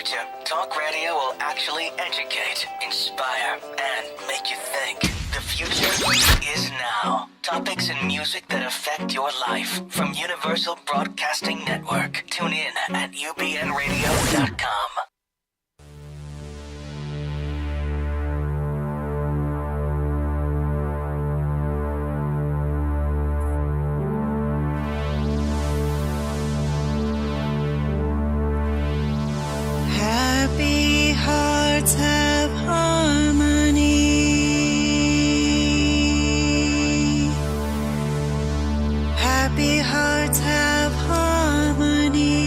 future, talk radio will actually educate, inspire, and make you think. The future is now. Topics and music that affect your life from Universal Broadcasting Network. Tune in at ubnradio.com. Happy hearts have harmony. Happy hearts have harmony.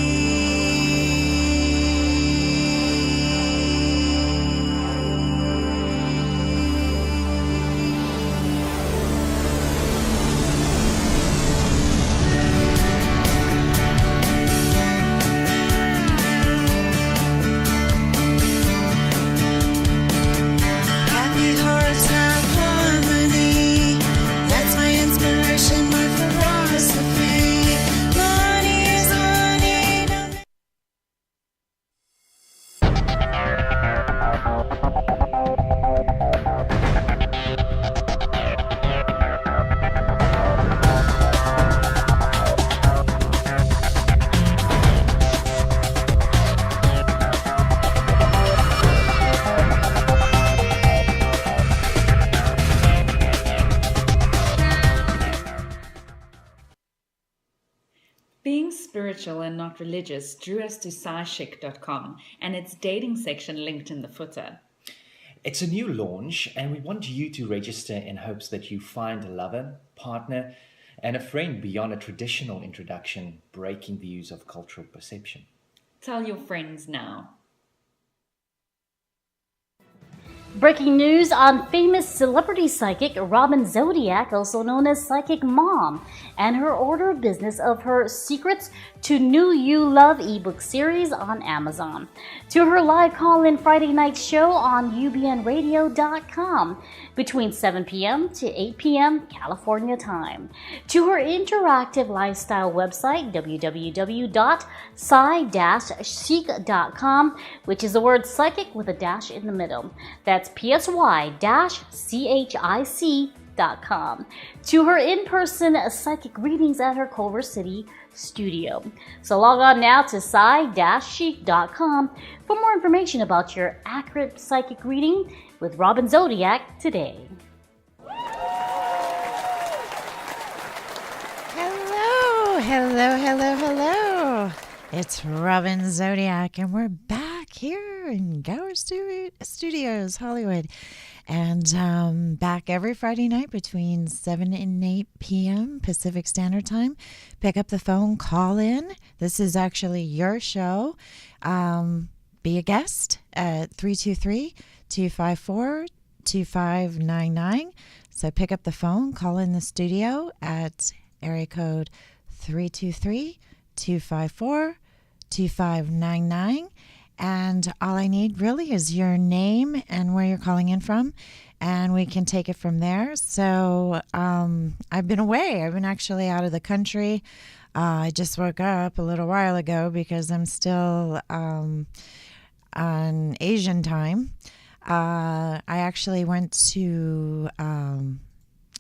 Happy hearts have harmony. That's my inspiration, my philosophy. Money is money. Being spiritual and not religious drew us to YCH-IQUE.com and its dating section linked in the footer. It's a new launch, and we want you to register in hopes that you find a lover, partner, and a friend beyond a traditional introduction, breaking views of cultural perception. Tell your friends now. Breaking news on famous celebrity psychic Robin Zodiac, also known as Psychic Mom, and her order of business of her Secrets to New You Love ebook series on Amazon, to her live call-in Friday night show on ubnradio.com between 7 p.m. to 8 p.m. California time, to her interactive lifestyle website www.psy-chic.com, which is the word psychic with a dash in the middle. That's psy-chic.com, to her in-person psychic readings at her Culver City studio. So log on now to psy-chic.com for more information about your accurate psychic reading with Robin Zodiac today. Hello. It's Robin Zodiac, and we're back here in Gower Studios, Hollywood. And back every Friday night between 7 and 8 p.m. Pacific Standard Time. Pick up the phone, call in. This is actually your show. Be a guest at 323-254-2599. So pick up the phone, call in the studio at area code 323-254-2599. And all I need really is your name and where you're calling in from, and we can take it from there. So I've been away. I've been actually out of the country. I just woke up a little while ago because I'm still on Asian time. I actually went to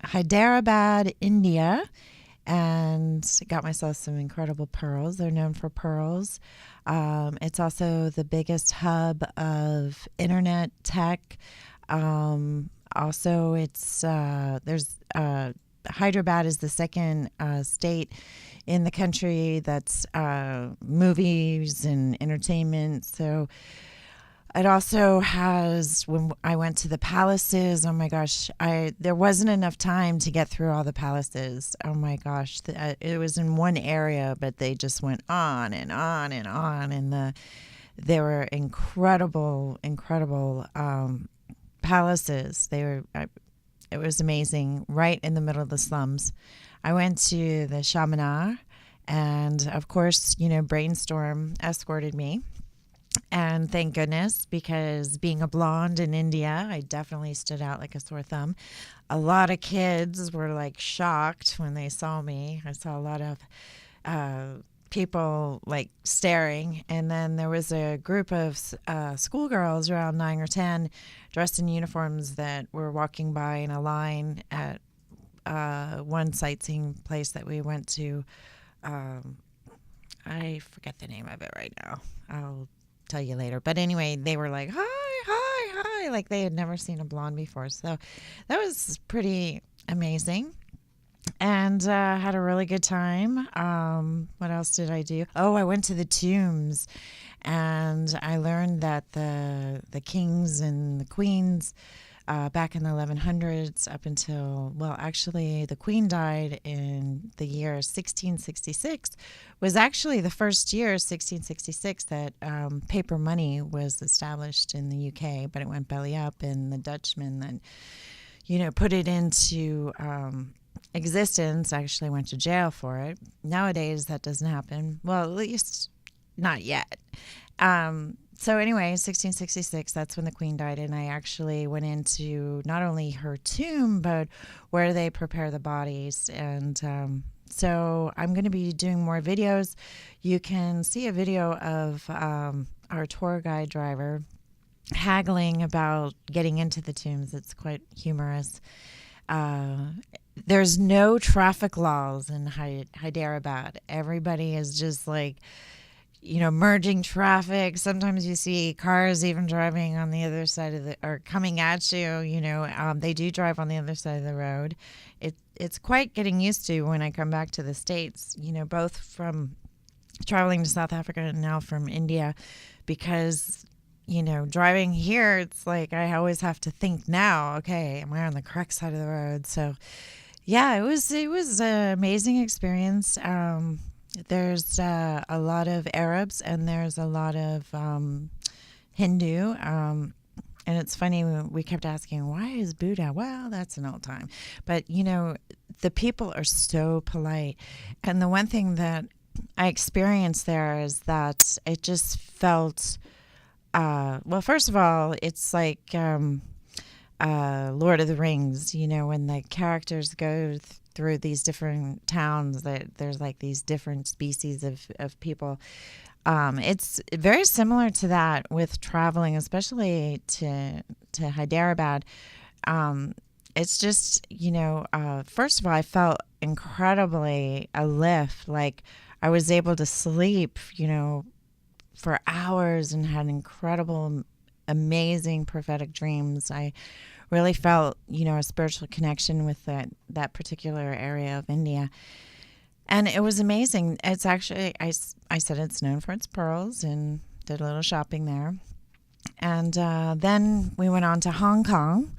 Hyderabad, India, and got myself some incredible pearls. They're known for pearls. It's also the biggest hub of internet tech. Also, it's Hyderabad is the second state in the country that's movies and entertainment. So it also has, when I went to the palaces, oh my gosh, there wasn't enough time to get through all the palaces. Oh my gosh, it was in one area, but they just went on and on and on. And they were incredible palaces. It was amazing, right in the middle of the slums. I went to the Shamanar, and of course, Brainstorm escorted me. And thank goodness, because being a blonde in India, I definitely stood out like a sore thumb. A lot of kids were like shocked when they saw me. I saw a lot of people like staring, and then there was a group of schoolgirls around 9 or 10 dressed in uniforms that were walking by in a line at one sightseeing place that we went to. I forget the name of it right now. I'll tell you later. But anyway, they were like, hi, hi, hi, like they had never seen a blonde before. So that was pretty amazing. And had a really good time. What else did I do? Oh, I went to the tombs, and I learned that the kings and the queens back in the 1100s up until, well, actually the queen died in the year 1666, was actually the first year, 1666, that paper money was established in the UK, but it went belly up, and the Dutchman then, put it into existence, actually went to jail for it. Nowadays, that doesn't happen. Well, at least not yet. So anyway, 1666, that's when the queen died, and I actually went into not only her tomb, but where they prepare the bodies. And so I'm going to be doing more videos. You can see a video of our tour guide driver haggling about getting into the tombs. It's quite humorous. There's no traffic laws in Hyderabad. Everybody is just like, merging traffic. Sometimes you see cars even driving on the other side or coming at you. They do drive on the other side of the road. It's quite getting used to when I come back to the States, both from traveling to South Africa and now from India, because, driving here, it's like I always have to think now, okay, am I on the correct side of the road? So yeah, it was an amazing experience. There's a lot of Arabs, and there's a lot of Hindu. And it's funny, we kept asking, why is Buddha? Well, that's an old time. But, the people are so polite. And the one thing that I experienced there is that it just felt, well, first of all, it's like Lord of the Rings, when the characters go through these different towns, that there's like these different species of people. It's very similar to that with traveling, especially to Hyderabad. It's just, first of all, I felt incredibly a lift. Like I was able to sleep, for hours and had incredible, amazing prophetic dreams. I really felt, a spiritual connection with that particular area of India. And it was amazing. It's actually, I said it's known for its pearls, and did a little shopping there. And then we went on to Hong Kong.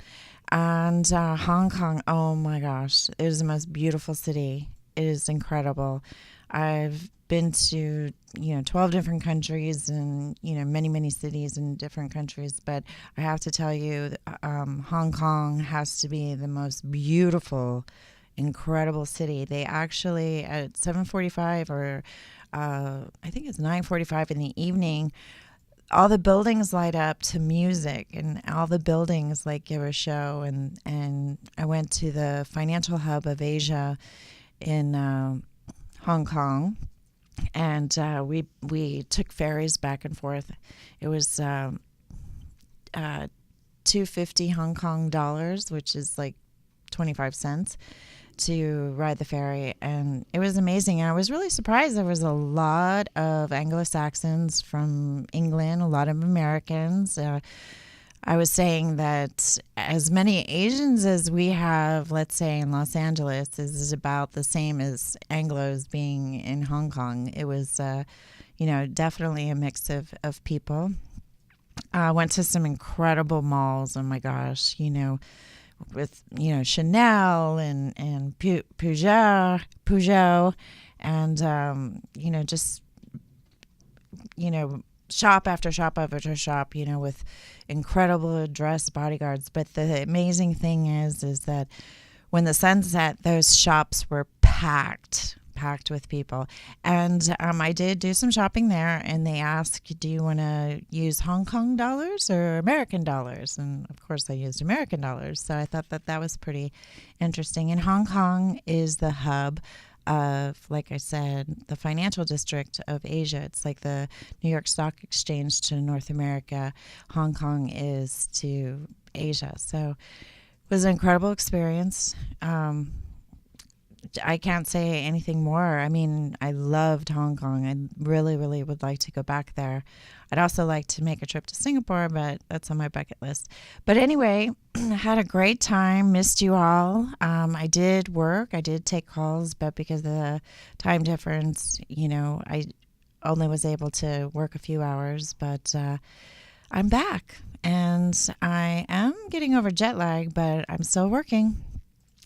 And Hong Kong, oh my gosh, it is the most beautiful city. It is incredible. I've been to 12 different countries and many, many cities in different countries, but I have to tell you, Hong Kong has to be the most beautiful, incredible city. They actually at 7:45 or I think it's 9:45 in the evening, all the buildings light up to music, and all the buildings like give a show. And I went to the financial hub of Asia in Hong Kong. And we took ferries back and forth. It was $250 Hong Kong dollars, which is like 25 cents, to ride the ferry, and it was amazing. And I was really surprised. There was a lot of Anglo-Saxons from England, a lot of Americans. I was saying that as many Asians as we have, let's say, in Los Angeles, is about the same as Anglos being in Hong Kong. It was, definitely a mix of people. Went to some incredible malls. Oh my gosh, with Chanel and Peugeot, and just shop after shop after shop, with incredible dressed bodyguards. But the amazing thing is that when the sun set, those shops were packed with people. And I did do some shopping there, and they asked, do you want to use Hong Kong dollars or American dollars? And of course I used American dollars. So I thought that was pretty interesting. And Hong Kong is the hub of, like I said, the financial district of Asia. It's like the New York Stock Exchange to North America, Hong Kong is to Asia. So it was an incredible experience. I can't say anything more. I mean, I loved Hong Kong. I really, really would like to go back there. I'd also like to make a trip to Singapore, but that's on my bucket list. But anyway, I had a great time. Missed you all. I did work. I did take calls, but because of the time difference, I only was able to work a few hours. But I'm back, and I am getting over jet lag, but I'm still working.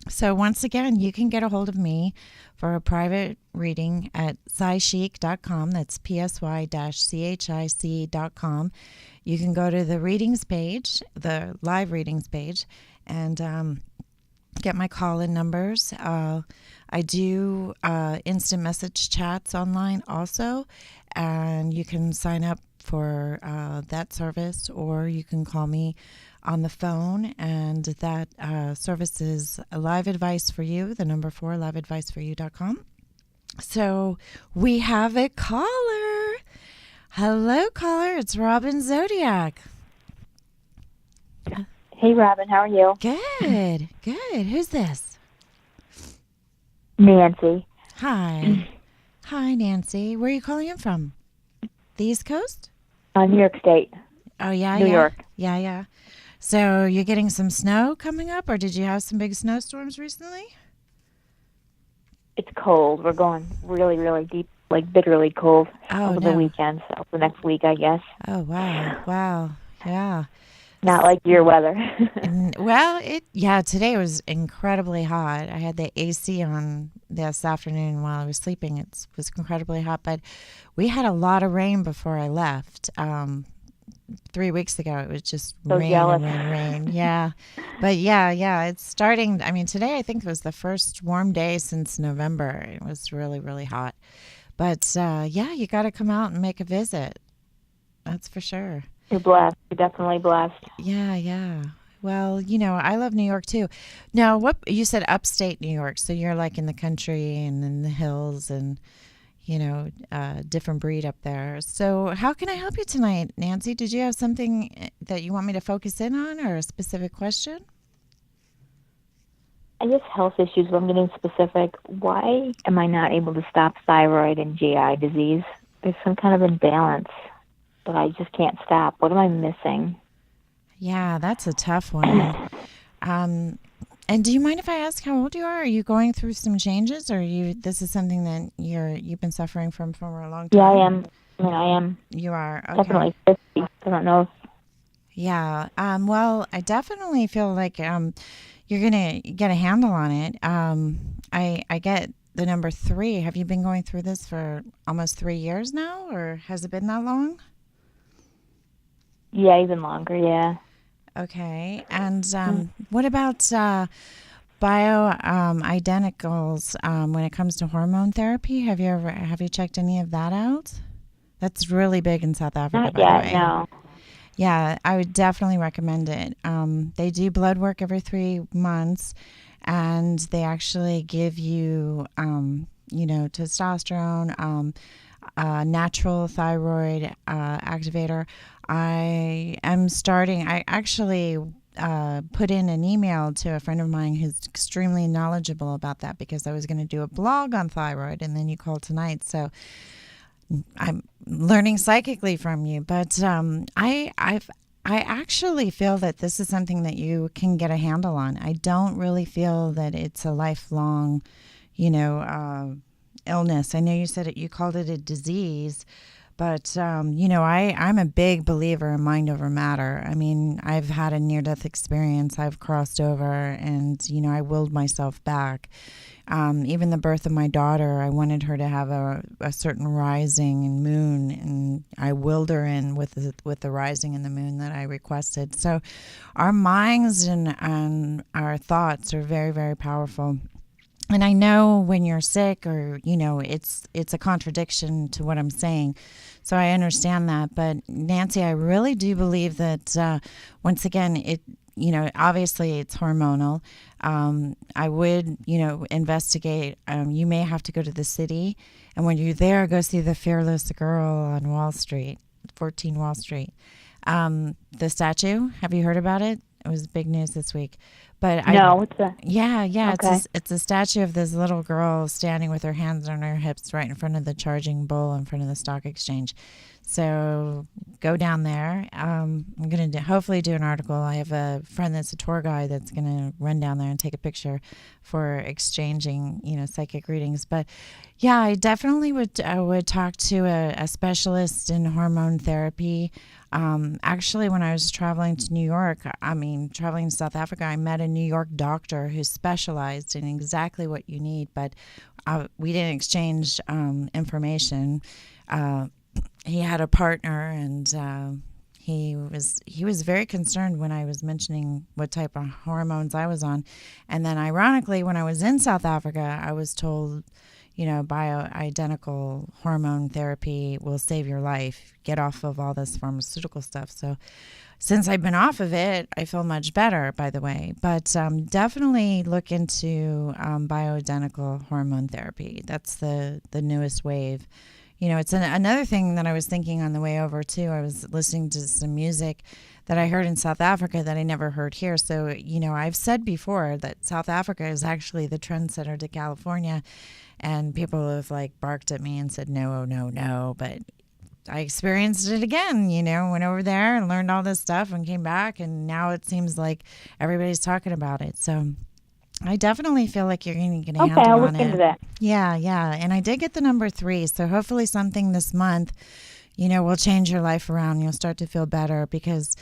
So once again, you can get a hold of me for a private reading at psychic.com. That's psychic.com. You can go to the readings page, the live readings page, and get my call-in numbers. I do instant message chats online also, and you can sign up for that service, or you can call me on the phone, and that service is Live Advice for You, the number 4, liveadviceforyou.com. So we have a caller. Hello, caller. It's Robin Zodiac. Hey, Robin. How are you? Good, good. Who's this? Nancy. Hi. Hi, Nancy. Where are you calling in from? The East Coast? New York State. Oh, yeah, New York. Yeah. So you're getting some snow coming up, or did you have some big snowstorms recently? It's cold. We're going really, really deep, like bitterly cold over the no. weekend, so the next week, I guess. Oh, wow. Yeah. Not like your weather. Well, today was incredibly hot. I had the AC on this afternoon while I was sleeping. It was incredibly hot, but we had a lot of rain before I left. 3 weeks ago, it was just So rain jealous. and rain. Yeah. But yeah, it's starting. I mean, today I think was the first warm day since November. It was really, really hot. But you got to come out and make a visit. That's for sure. You're blessed. You're definitely blessed. Yeah. Well, I love New York too. Now, what you said, upstate New York, so you're like in the country and in the hills and different breed up there. So how can I help you tonight, Nancy? Did you have something that you want me to focus in on, or a specific question? I guess health issues, but I'm getting specific. Why am I not able to stop thyroid and GI disease? There's some kind of imbalance, but I just can't stop. What am I missing? Yeah, that's a tough one. And do you mind if I ask how old you are? Are you going through some changes, or this is something that you've been suffering from for a long time? Yeah, I am. I am. You are? Okay. Definitely 50. I don't know. Yeah. Well, I definitely feel like you're going to get a handle on it. I get the number 3. Have you been going through this for almost 3 years now, or has it been that long? Yeah, even longer, yeah. Okay. And what about bioidenticals when it comes to hormone therapy? Have you checked any of that out? That's really big in South Africa, Not by yet, the way. no. Yeah, I would definitely recommend it. They do blood work every 3 months, and they actually give you, testosterone, natural thyroid activator. I actually put in an email to a friend of mine who's extremely knowledgeable about that, because I was going to do a blog on thyroid, and then you called tonight. So I'm learning psychically from you, but I actually feel that this is something that you can get a handle on. I don't really feel that it's a lifelong, illness. I know you said you called it a disease, but I'm a big believer in mind over matter. I mean, I've had a near-death experience. I've crossed over, and I willed myself back. Even the birth of my daughter, I wanted her to have a certain rising and moon, and I willed her in with the rising and the moon that I requested. So our minds and our thoughts are very, very powerful. And I know when you're sick, or it's a contradiction to what I'm saying, so I understand that. But Nancy, I really do believe that once again, obviously it's hormonal. I would, investigate. You may have to go to the city, and when you're there, go see the Fearless Girl on Wall Street, 14 Wall Street. The statue, have you heard about it? It was big news this week. But No, what's that? yeah, Okay. it's a statue of this little girl standing with her hands on her hips right in front of the charging bull in front of the stock exchange. So go down there. I'm going to hopefully do an article. I have a friend that's a tour guide that's going to run down there and take a picture for exchanging, psychic readings. But yeah, I definitely would talk to a specialist in hormone therapy. Actually, when I was traveling to New York, traveling to South Africa, I met a New York doctor who specialized in exactly what you need, but we didn't exchange information. He had a partner, and he was very concerned when I was mentioning what type of hormones I was on. And then ironically, when I was in South Africa, I was told, bioidentical hormone therapy will save your life. Get off of all this pharmaceutical stuff. So since I've been off of it, I feel much better, by the way. But definitely look into bioidentical hormone therapy. That's the newest wave. It's another thing that I was thinking on the way over, too. I was listening to some music that I heard in South Africa that I never heard here. So, I've said before that South Africa is actually the trendsetter to California. And people have, barked at me and said, no, no, no. But I experienced it again, went over there and learned all this stuff and came back. And now it seems like everybody's talking about it. So I definitely feel like you're going to get a handle I'll on look it. into that. Yeah. And I did get the number 3. So hopefully something this month, will change your life around. You'll start to feel better because,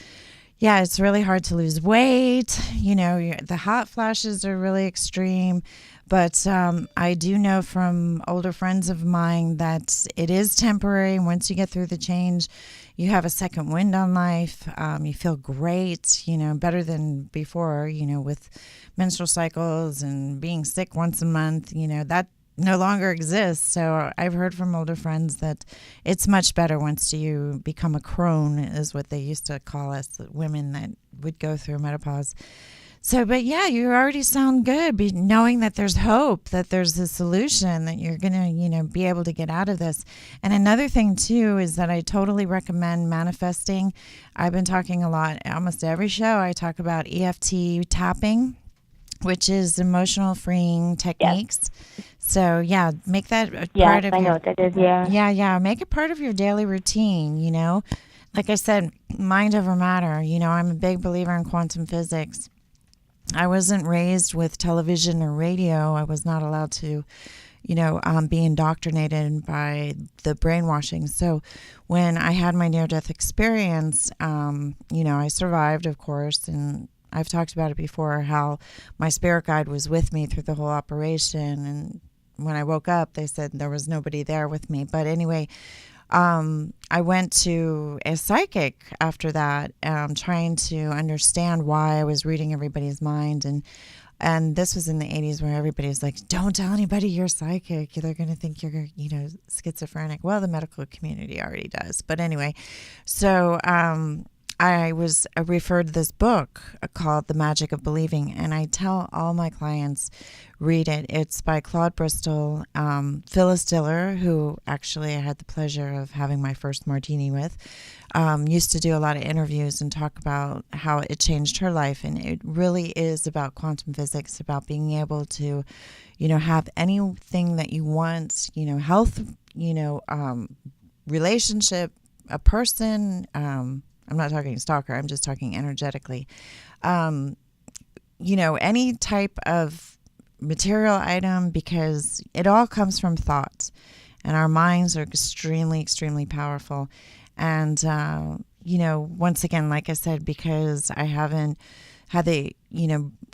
yeah, it's really hard to lose weight. The hot flashes are really extreme. But I do know from older friends of mine that it is temporary. Once you get through the change, you have a second wind on life. You feel great, better than before, with menstrual cycles and being sick once a month, that no longer exists. So I've heard from older friends that it's much better once you become a crone, is what they used to call us, women that would go through menopause. So, but yeah, you already sound good, knowing that there's hope, that there's a solution, that you're going to, be able to get out of this. And another thing, too, is that I totally recommend manifesting. I've been talking a lot, almost every show, I talk about EFT tapping, which is emotional freeing techniques. Yes. So, yeah, make that a part of I know what that is, yeah. Yeah, make it part of your daily routine, Like I said, mind over matter. I'm a big believer in quantum physics. I wasn't raised with television or radio. I was not allowed to, be indoctrinated by the brainwashing. So when I had my near-death experience, I survived, of course, and I've talked about it before, how my spirit guide was with me through the whole operation. And when I woke up, they said there was nobody there with me. But anyway, I went to a psychic after that, trying to understand why I was reading everybody's mind. And this was in the 80s where everybody was like, don't tell anybody you're psychic. They're going to think you're, schizophrenic. Well, the medical community already does. But anyway, so I was referred this book called The Magic of Believing, and I tell all my clients, read it. It's by Claude Bristol, Phyllis Diller, who actually I had the pleasure of having my first martini with, used to do a lot of interviews and talk about how it changed her life. And it really is about quantum physics, about being able to, have anything that you want, health, relationship, a person, I'm not talking stalker, I'm just talking energetically. Any type of material item, because it all comes from thoughts, and our minds are extremely, extremely powerful. And, once again, like I said, because I haven't had the,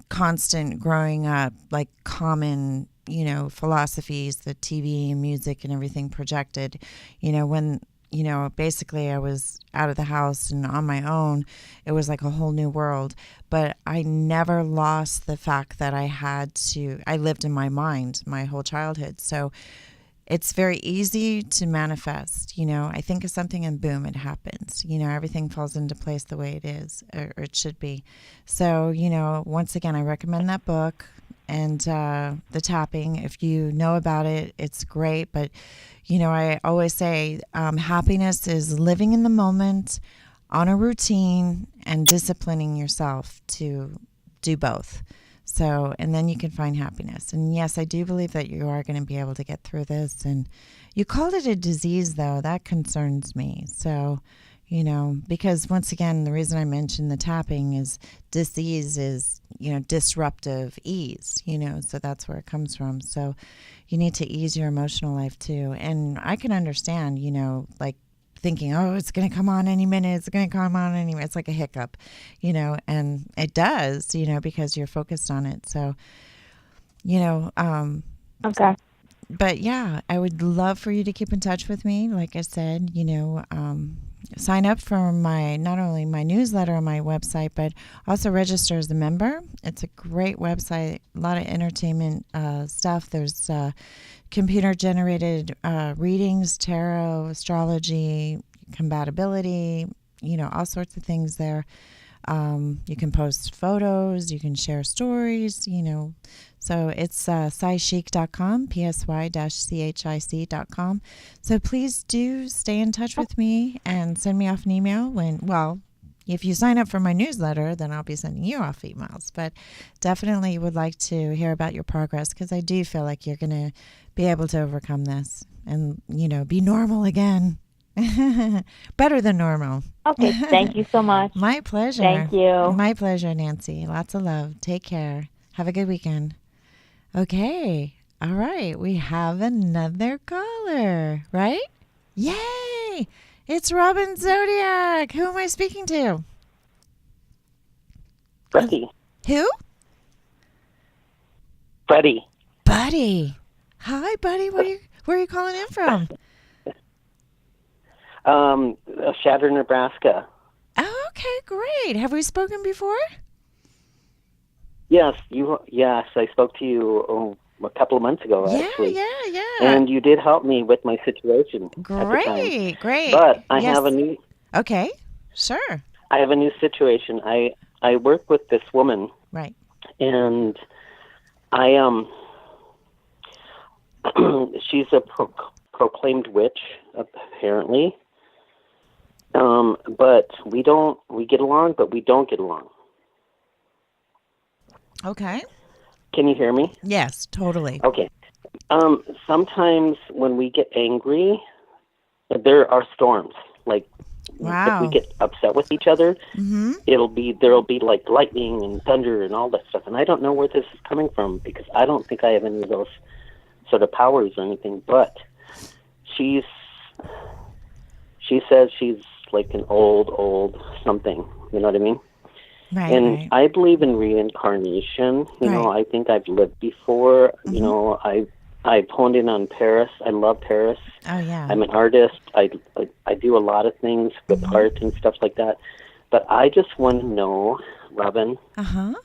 constant growing up, like common, philosophies, the TV and music and everything projected, when basically I was out of the house and on my own, it was like a whole new world. But I never lost the fact that I lived in my mind my whole childhood. So it's very easy to manifest. I think of something and boom, it happens. Everything falls into place the way it is, or it should be. So, once again, I recommend that book and the tapping. If you know about it, it's great. But, I always say happiness is living in the moment on a routine and disciplining yourself to do both. So, and then you can find happiness. And yes, I do believe that you are going to be able to get through this. And you called it a disease, though. That concerns me. So, because once again, the reason I mentioned the tapping is disease is, disruptive ease, so that's where it comes from. So you need to ease your emotional life too. And I can understand, like, thinking, oh, it's going to come on any minute. It's going to come on any minute. It's like a hiccup, and it does, because you're focused on it. So, Okay. but yeah, I would love for you to keep in touch with me. Like I said, sign up for not only my newsletter on my website, but also register as a member. It's a great website, a lot of entertainment stuff. There's computer-generated readings, tarot, astrology, compatibility, all sorts of things there. You can post photos, you can share stories, So it's psychic.com, psy-chic.com. So please do stay in touch with me and send me off an email if you sign up for my newsletter, then I'll be sending you off emails. But definitely would like to hear about your progress, because I do feel like you're going to be able to overcome this and, be normal again. Better than normal. Okay. Thank you so much. My pleasure. Thank you. My pleasure, Nancy. Lots of love. Take care. Have a good weekend. Okay. All right. We have another caller, right? Yay! It's Robin Zodiac. Who am I speaking to? Buddy. Who? Buddy. Buddy. Hi, Buddy. Where are you calling in from? Shatter, Nebraska. Oh, okay, great. Have we spoken before? Yes, I spoke to you a couple of months ago, actually. Yeah. And you did help me with my situation. Great. But I Yes. have a new. Okay, sure. I have a new situation. I work with this woman, Right. and she's a proclaimed witch, apparently. But we get along, but we don't get along. Okay. Can you hear me? Yes, totally. Okay. Sometimes when we get angry, there are storms. Like, Wow. if we get upset with each other, Mm-hmm. there'll be like lightning and thunder and all that stuff. And I don't know where this is coming from, because I don't think I have any of those sort of powers or anything. But she says she's like an old something. You know what I mean? Right. And right. I believe in reincarnation. You know, Right. I think I've lived before. Mm-hmm. You know, I've honed in on Paris. I love Paris. Oh, yeah. I'm an artist. I do a lot of things with Mm-hmm. art and stuff like that. But I just want to know, Robin, Uh-huh.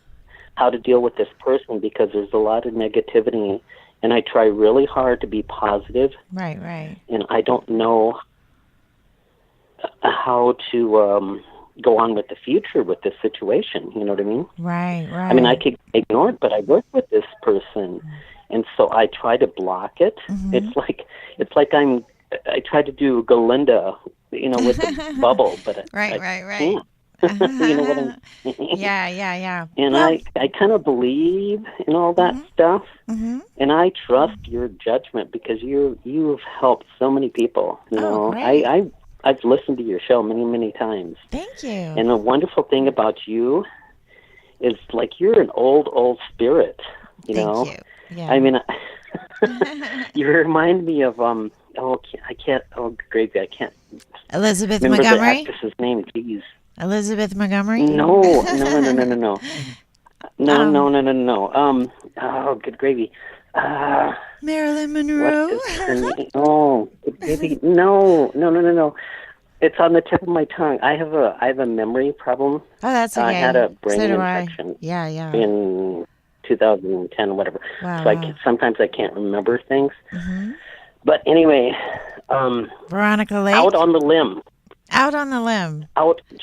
how to deal with this person, because there's a lot of negativity, and I try really hard to be positive, Right. and I don't know how to go on with the future with this situation. You know what I mean? Right. I mean, I could ignore it, but I work with this person, and so I try to block it. Mm-hmm. It's like I try to do Galinda, with the bubble, but I Right. can't. You know what I mean? Yeah. And Well, I kind of believe in all that stuff, mm-hmm. and I trust your judgment, because you've helped so many people. You Oh, know, great. I've listened to your show many times. Thank you. And the wonderful thing about you is, like, you're an old spirit. You know, Thank you. Yeah. I mean, you remind me of Gravy. I can't Elizabeth remember Montgomery? the actress's name. Jeez. Elizabeth Montgomery? No. Good gravy. Marilyn Monroe? What is her name? Oh, good gravy. No. It's on the tip of my tongue. I have a memory problem. Oh, that's okay. I had a brain So do infection. Yeah. In 2010 or whatever. Wow. So sometimes I can't remember things. Mm-hmm. But anyway, Veronica Lake. Out on the Limb. Out on the Limb.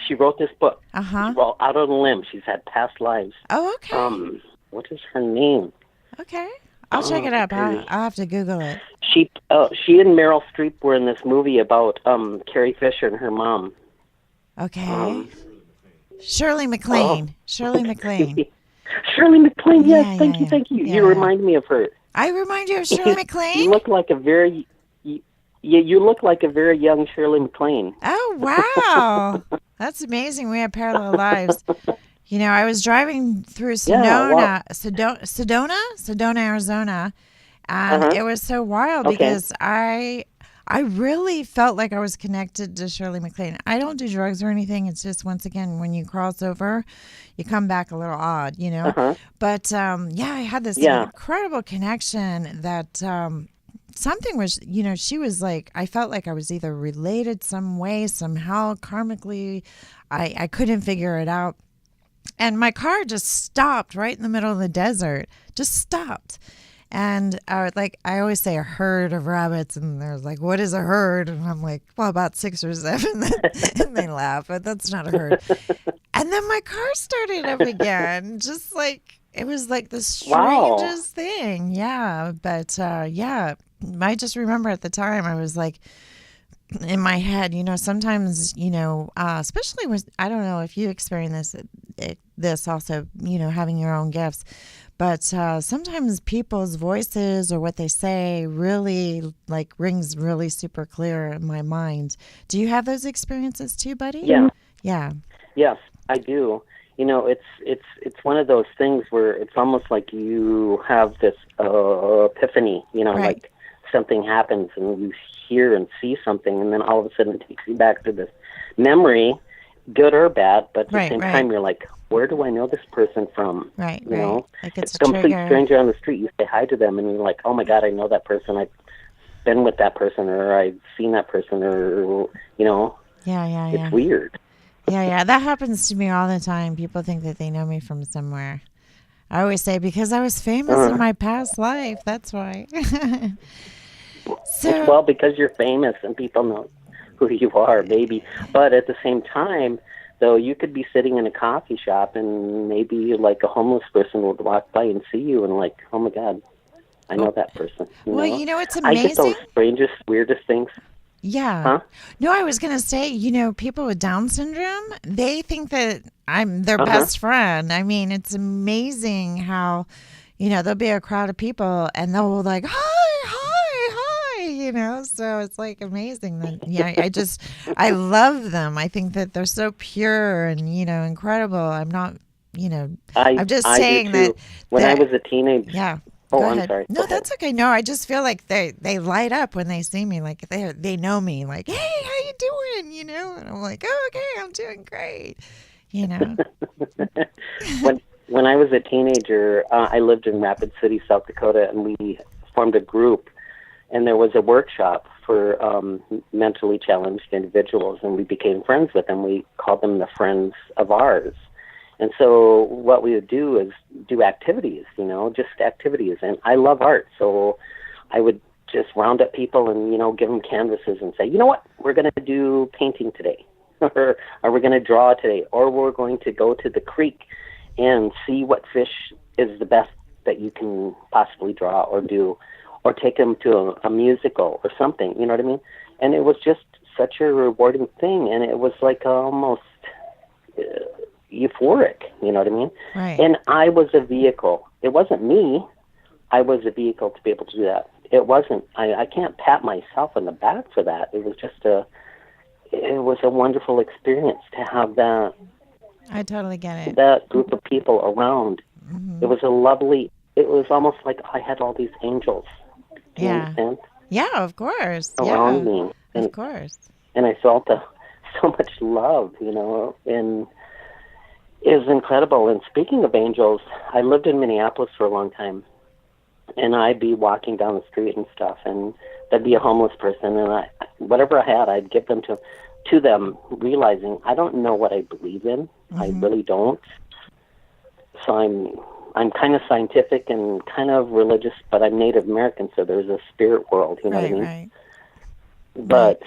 She wrote this book. Uh-huh. Well, Out on the Limb. She's had past lives. Oh, okay. What is her name? Okay. I'll check it up. I'll have to Google it. She and Meryl Streep were in this movie about Carrie Fisher and her mom. Okay. Shirley MacLaine. Shirley MacLaine. Shirley MacLaine, yes, Yeah, thank yeah, you. yeah. You remind me of her. I remind you of Shirley MacLaine? You look like a very young Shirley MacLaine. Oh, wow. That's amazing. We have parallel lives. You know, I was driving through Sedona, Arizona, and it was so wild because I really felt like I was connected to Shirley MacLaine. I don't do drugs or anything. It's just, once again, when you cross over, you come back a little odd, you know. But, I had this incredible connection that something was, you know, she was like, I felt like I was either related some way, somehow, karmically. I couldn't figure it out. And my car just stopped right in the middle of the desert, just stopped. And I always say a herd of rabbits, and they're like, what is a herd? And I'm like, well, about 6 or 7. And they laugh, but that's not a herd. And then my car started up again, just like, it was like the strangest thing. Yeah. But I just remember at the time, I was like, in my head, you know, sometimes, you know, especially with, I don't know if you experience this also, you know, having your own gifts, but sometimes people's voices or what they say really like rings really super clear in my mind. Do you have those experiences too, buddy? Yeah. Yeah. Yes, I do. You know, it's one of those things where it's almost like you have this epiphany, you know, like something happens and you hear and see something, and then all of a sudden it takes you back to this memory, good or bad, but at the same time you're like, where do I know this person from? Right, you know? Like it's a complete stranger on the street. You say hi to them and you're like, oh my God, I know that person. I've been with that person, or I've seen that person, or, you know. It's weird. Yeah, that happens to me all the time. People think that they know me from somewhere. I always say, because I was famous in my past life. That's why. Well, because you're famous and people know who you are, maybe. But at the same time, though, you could be sitting in a coffee shop and maybe like a homeless person would walk by and see you and like, oh my God, I know that person. You know, it's amazing. I get those strangest, weirdest things. Yeah. Huh? No, I was going to say, you know, people with Down syndrome, they think that I'm their best friend. I mean, it's amazing how, you know, there'll be a crowd of people and they'll like, hi, you know, so it's like amazing that, I love them. I think that they're so pure and, you know, incredible. I'm not, you know, I'm just saying that. When I was a teenager. Yeah. Oh, Go I'm ahead. sorry. No, that's okay. No, I just feel like they light up when they see me. Like they know me. Like, hey, how you doing? You know, and I'm like, oh, okay, I'm doing great. You know. When I was a teenager, I lived in Rapid City, South Dakota, and we formed a group, and there was a workshop for mentally challenged individuals, and we became friends with them. We called them the Friends of Ours. And so what we would do is do activities, you know, just activities. And I love art, so I would just round up people and, you know, give them canvases and say, you know what, we're going to do painting today, or we're going to draw today, or we're going to go to the creek and see what fish is the best that you can possibly draw or do, or take them to a musical or something, you know what I mean? And it was just such a rewarding thing, and it was like almost euphoric, you know what I mean? Right. And I was a vehicle. It wasn't me. I was a vehicle to be able to do that. It wasn't, I can't pat myself on the back for that. It was just it was a wonderful experience to have that. I totally get it. That group of people around. Mm-hmm. It was it was almost like I had all these angels. Do you understand? Yeah, of course. Around me. And, of course. And I felt so much love, you know, and it was incredible. And speaking of angels, I lived in Minneapolis for a long time, and I'd be walking down the street and stuff, and there'd be a homeless person, and whatever I had, I'd give them to them, realizing I don't know what I believe in. Mm-hmm. I really don't. So I'm kind of scientific and kind of religious, but I'm Native American, so there's a spirit world, you know what I mean? Right. But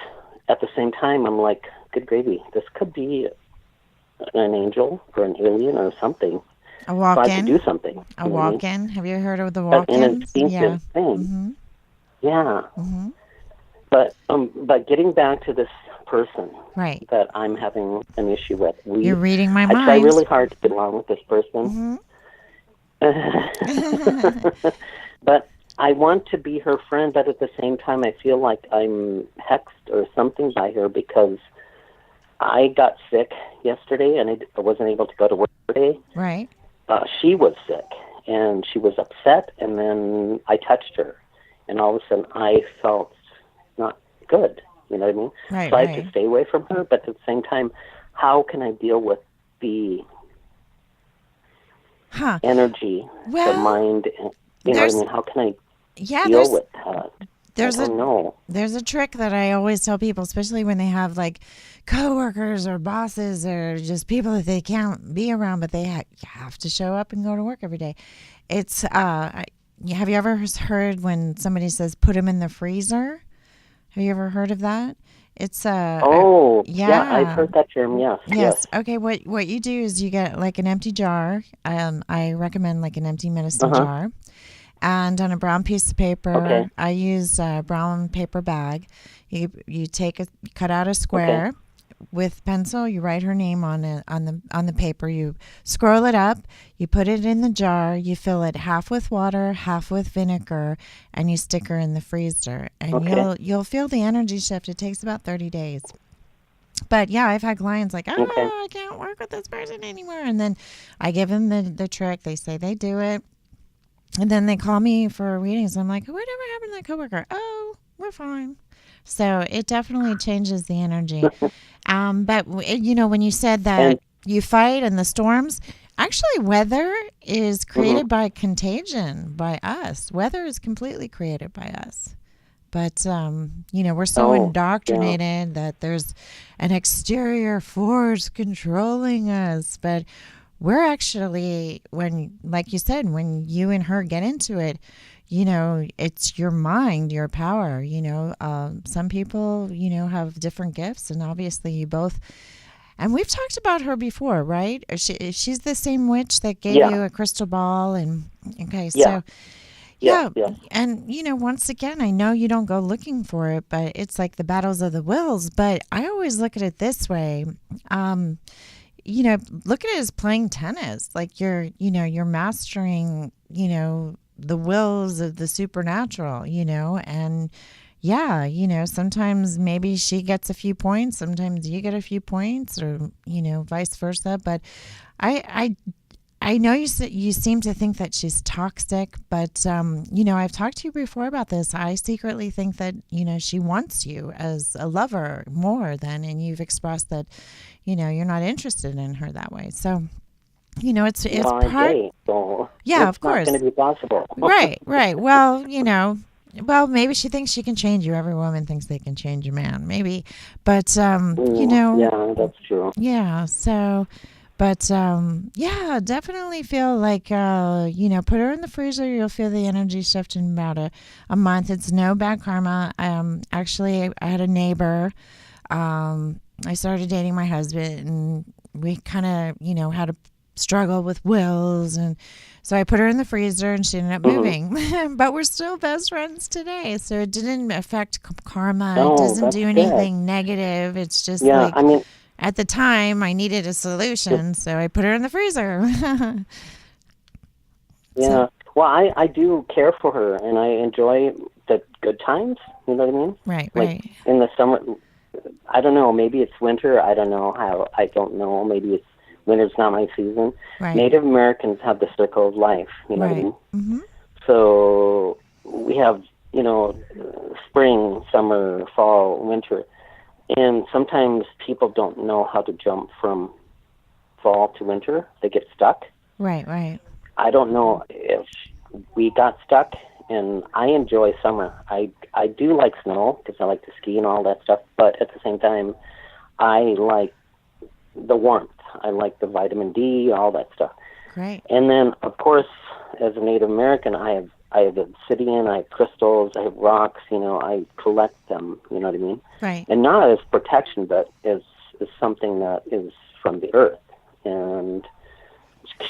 at the same time, I'm like, good gravy, this could be an angel or an alien or something. A So I could walk-in. do something. A you know what I mean? walk-in. Have you heard of the An walk-ins? instinctive thing. Mm-hmm. Yeah. Mm-hmm. But getting back to this person Right. that I'm having an issue with, You're reading my I try mind. really hard to get along with this person. Mm-hmm. But I want to be her friend, but at the same time, I feel like I'm hexed or something by her because I got sick yesterday and I wasn't able to go to work today. Right. She was sick and she was upset, and then I touched her, and all of a sudden I felt not good. You know what I mean? Right, so I right. have to stay away from her, but at the same time, how can I deal with the energy, Well, the mind? You know what I mean? How can I deal with that? I don't know. There's a trick that I always tell people, especially when they have like coworkers or bosses or just people that they can't be around, but they have to show up and go to work every day. It's have you ever heard when somebody says put them in the freezer? Have you ever heard of that? It's yeah, I've heard that term. Yes. Okay, what you do is you get like an empty jar. I recommend like an empty medicine jar. And on a brown piece of paper, I use a brown paper bag. You cut out a square with pencil. You write her name on the paper. You scroll it up. You put it in the jar. You fill it half with water, half with vinegar, and you stick her in the freezer. And you'll feel the energy shift. It takes about 30 days. But yeah, I've had clients like, I can't work with this person anymore. And then I give them the trick. They say they do it. And then they call me for readings. I'm like, whatever happened to that coworker? Oh, we're fine. So it definitely changes the energy. But, when you said that you fight in the storms, actually weather is created by contagion, by us. Weather is completely created by us. But, we're so indoctrinated that there's an exterior force controlling us. But we're actually, like you said, when you and her get into it, it's your mind, your power. Some people, have different gifts, and obviously you both. And we've talked about her before, right? She's the same witch that gave you a crystal ball, and so. Yeah. And, once again, I know you don't go looking for it, but it's like the battles of the wills. But I always look at it this way. Look at it as playing tennis. Like you're mastering, the wills of the supernatural, and sometimes maybe she gets a few points, sometimes you get a few points, or, vice versa. But I know you seem to think that she's toxic, but, I've talked to you before about this. I secretly think that, she wants you as a lover more than, and you've expressed that, you're not interested in her that way. So, it's part. Yeah, of course. It's not going to be possible. Right. Well, maybe she thinks she can change you. Every woman thinks they can change a man, maybe. But, Yeah, that's true. Yeah, so. But, definitely feel like, put her in the freezer. You'll feel the energy shift in about a month. It's no bad karma. Actually, I had a neighbor. I started dating my husband, and we kind of, had a struggle with wills. And so I put her in the freezer, and she ended up moving. But we're still best friends today. So it didn't affect karma. It doesn't do anything negative. It's just at the time, I needed a solution, so I put her in the freezer. Well, I do care for her, and I enjoy the good times. You know what I mean? Right. In the summer, I don't know. Maybe it's winter. I don't know how. I don't know. Maybe it's winter's not my season. Right. Native Americans have the circle of life. You know what I mean? Mm-hmm. So we have, spring, summer, fall, winter. And sometimes people don't know how to jump from fall to winter. They get stuck. Right. I don't know if we got stuck, and I enjoy summer. I do like snow because I like to ski and all that stuff, but at the same time, I like the warmth. I like the vitamin D, all that stuff. Great. And then, of course, as a Native American, I have obsidian, I have crystals, I have rocks. I collect them. You know what I mean? Right. And not as protection, but as something that is from the earth. And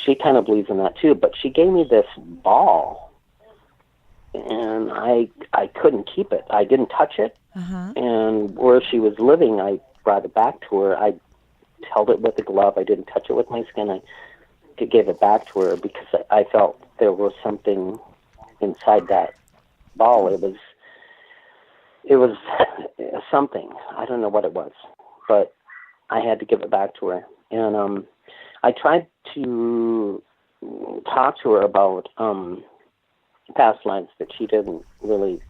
she kind of believes in that too. But she gave me this ball, and I couldn't keep it. I didn't touch it. Uh-huh. And where she was living, I brought it back to her. I held it with a glove. I didn't touch it with my skin. I gave it back to her because I felt there was something inside that ball. It was something. I don't know what it was, but I had to give it back to her. And I tried to talk to her about past lives, but she didn't really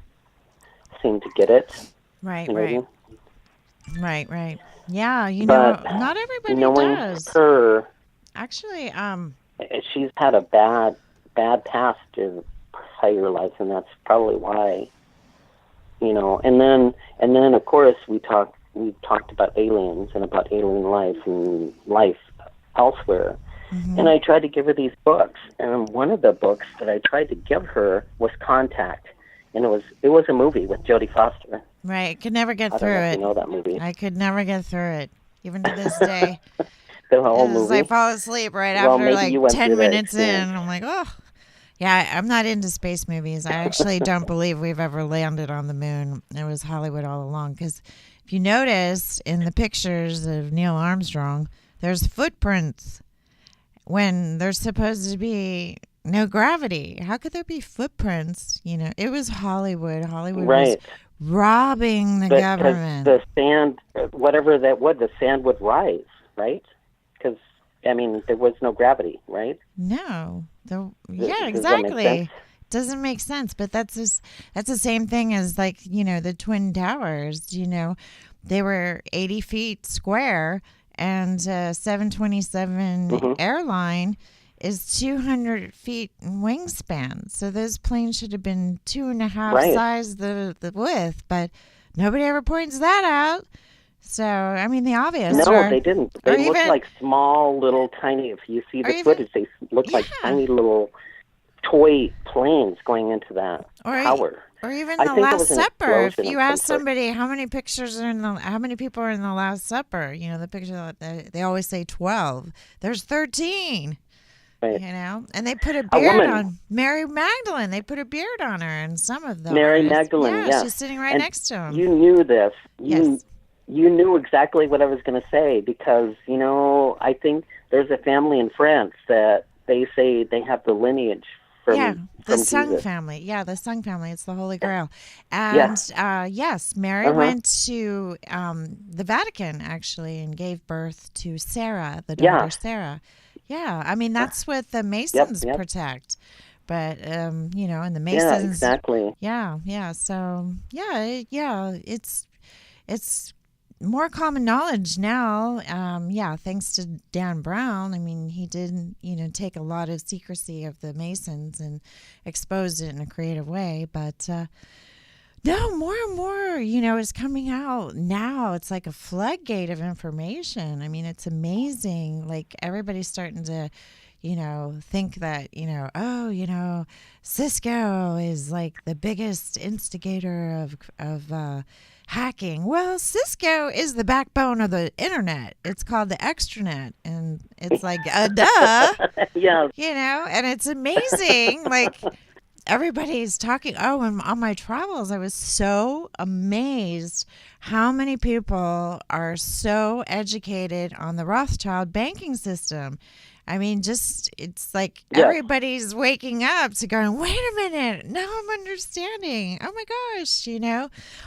seem to get it. Right, You know what I right. mean? Right. Yeah, But not everybody knowing does. her, Actually, she's had a bad past in prior life, and that's probably why. And then of course we talked about aliens and about alien life and life elsewhere. And I tried to give her these books, and one of the books that I tried to give her was Contact, and it was a movie with Jodie Foster. right. Could never get I don't through know if it. you know that movie. I could never get through it, even to this day. The whole As movie. I fall asleep right Well, after maybe like you went 10 through that minutes in. experience. I'm like, oh. Yeah, I'm not into space movies. I actually don't believe we've ever landed on the moon. It was Hollywood all along. Because if you notice in the pictures of Neil Armstrong, there's footprints when there's supposed to be no gravity. How could there be footprints? It was Hollywood. Hollywood was Right. robbing the Because government. the sand, whatever that would, the sand would rise, right? Because, there was no gravity, right? No. Does Yeah, that make exactly. sense? Doesn't make sense, but that's the same thing as the Twin Towers. They were 80 feet square, and 727 airline is 200 feet in wingspan. So those planes should have been 2.5 Right. size the width, but nobody ever points that out. So the obvious. No, they didn't. or They looked even- like small, little, tiny. If you see or the even- footage, they look like Yeah. tiny little toy planes going into that Or- tower. Or even I the think it Last was an Supper. If explosion you of some ask sort. somebody how many people are in the Last Supper, the picture that they always say 12. There's 13. Right. And they put a beard woman. on Mary Magdalene. They put a beard on her, and some of them. Mary Magdalene, Yeah, yeah. she's sitting right And next to him. You knew this. Yes. You knew exactly what I was going to say because, I think there's a family in France that they say they have the lineage from the Sung Jesus. family. Yeah, the Sung family. It's the Holy Grail. And yes, Mary went to the Vatican actually and gave birth to Sarah, the daughter Sarah. Yeah, that's what the Masons Yep. protect. But and the Masons. Yeah, exactly. Yeah. So it's more common knowledge now. Thanks to Dan Brown. He did, take a lot of secrecy of the Masons and exposed it in a creative way. But no, more and more, is coming out now. It's like a floodgate of information. It's amazing. Like everybody's starting to, think that, Cisco is like the biggest instigator of hacking. Well, Cisco is the backbone of the internet. It's called the extranet, and it's like duh. Yeah. And it's amazing. Like everybody's talking. Oh, and on my travels, I was so amazed how many people are so educated on the Rothschild banking system. It's like everybody's waking up to going, wait a minute, now I'm understanding. Oh my gosh,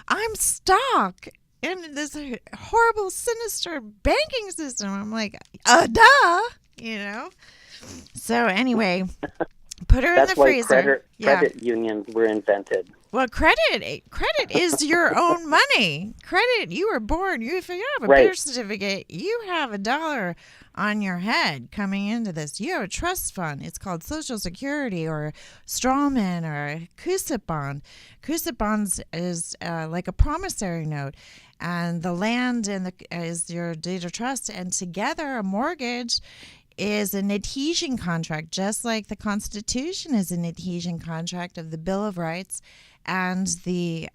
I'm stuck in this horrible, sinister banking system. I'm like, duh, So anyway, put her That's in the why freezer. credit unions were invented. Well, credit is your own money. Credit, you were born. If you have a Right. birth certificate, you have $1 on your head coming into this. You have a trust fund. It's called Social Security or Strawman or CUSIP bond. CUSIP bonds is like a promissory note, and the land is your deed of trust, and together a mortgage is an adhesion contract, just like the Constitution is an adhesion contract of the Bill of Rights and the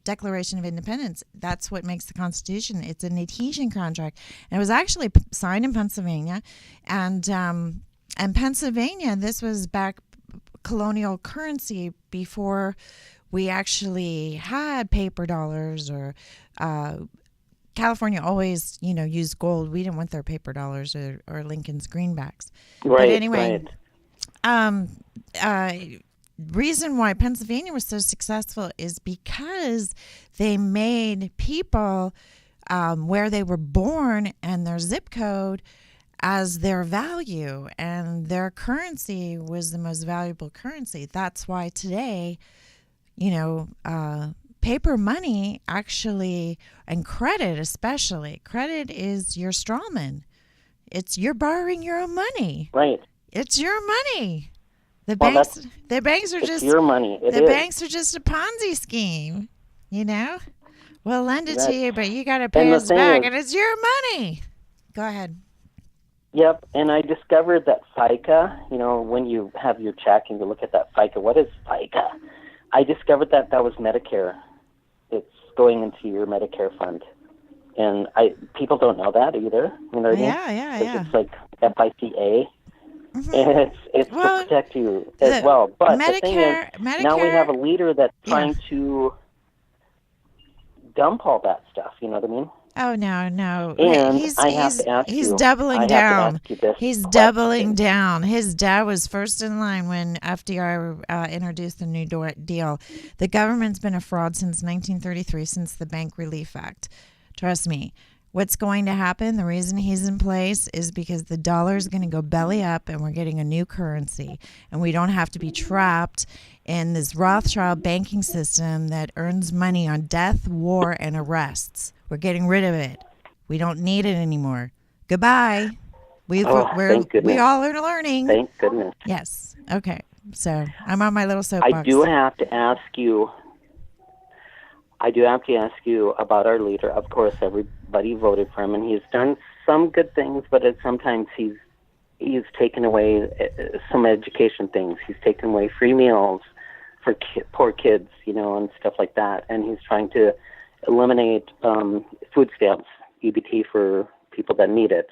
Declaration of Independence. That's what makes the Constitution. It's an adhesion contract, and it was actually signed in Pennsylvania, and Pennsylvania. This was back colonial currency before we actually had paper dollars, or California always, used gold. We didn't want their paper dollars or Lincoln's greenbacks. Right. But anyway, right. Reason why Pennsylvania was so successful is because they made people where they were born and their zip code as their value, and their currency was the most valuable currency. That's why today, paper money actually, and credit especially, credit is your strawman. You're borrowing your own money. Right. It's your money. The Well, banks are it's just your money. It the is. banks are just a Ponzi scheme. We'll lend it to Right. you, but you got to pay And the us thing back, is- and it's your money. Go ahead. Yep, and I discovered that FICA, when you have your check and you look at that FICA, what is FICA? I discovered that was Medicare. It's going into your Medicare fund. And people don't know that either. You know what I mean? Yeah. It's like FICA. And it's Well, to protect you as well. But the thing is, now we have a leader that's trying to dump all that stuff. You know what I mean? Oh no! And he's I have to ask he's you- doubling I have to down. ask you this He's question. doubling down. His dad was first in line when FDR introduced the New Deal. The government's been a fraud since 1933, since the Bank Relief Act. Trust me. What's going to happen, the reason he's in place, is because the dollar is going to go belly up and we're getting a new currency. And we don't have to be trapped in this Rothschild banking system that earns money on death, war, and arrests. We're getting rid of it. We don't need it anymore. Goodbye. Thank goodness. We all are learning. Thank goodness. Yes. Okay. So I'm on my little soapbox. I do have to ask you about our leader. Of course, everybody voted for him, and he's done some good things, but sometimes he's taken away some education things. He's taken away free meals for poor kids, and stuff like that. And he's trying to eliminate food stamps, EBT, for people that need it.